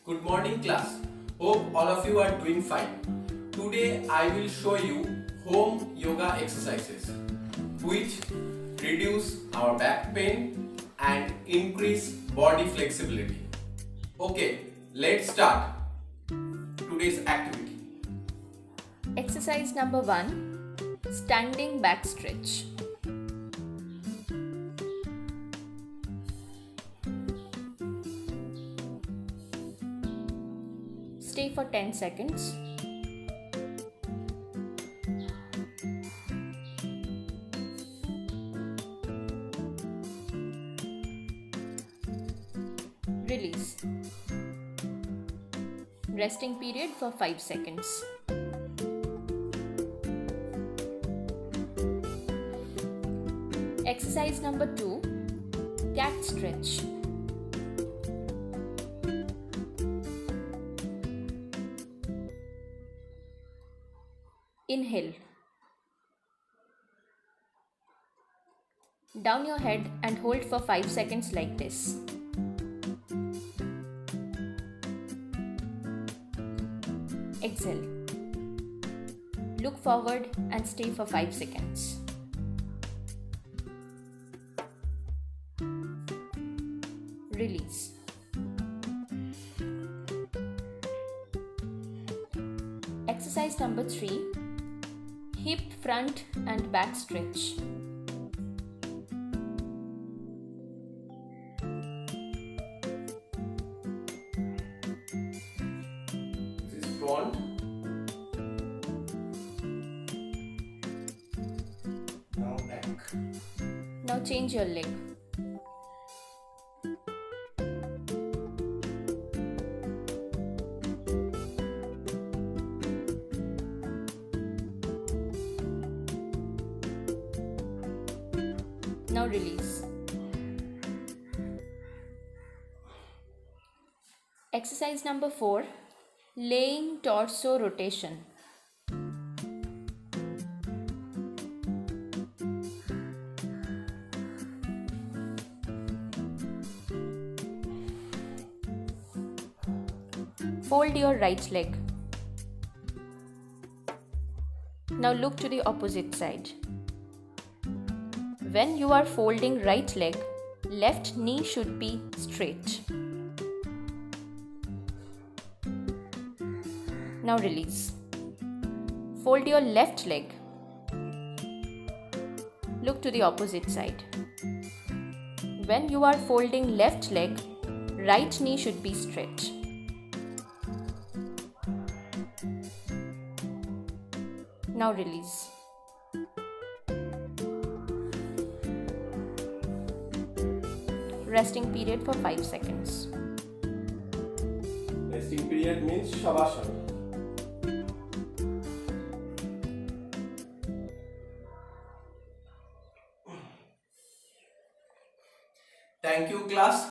Good morning class. Hope all of you are doing fine. Today I will show you home yoga exercises which reduce our back pain and increase body flexibility. Okay, let's start today's activity. Exercise number 1, standing back stretch. Stay for 10 seconds. Release. Resting period for 5 seconds. Exercise number 2, cat stretch. Inhale. Down your head and hold for 5 seconds like this. Exhale. Look forward and stay for 5 seconds. Release. Exercise number 3, hip front and back stretch. This is front. Now back. Now change your leg. Now release. Exercise number 4, laying torso rotation. Fold your right leg. Now look to the opposite side. When you are folding right leg, left knee should be straight. Now release. Fold your left leg. Look to the opposite side. When you are folding left leg, right knee should be straight. Now release. Resting period for 5 seconds. Resting period means Shavasana. Thank you class.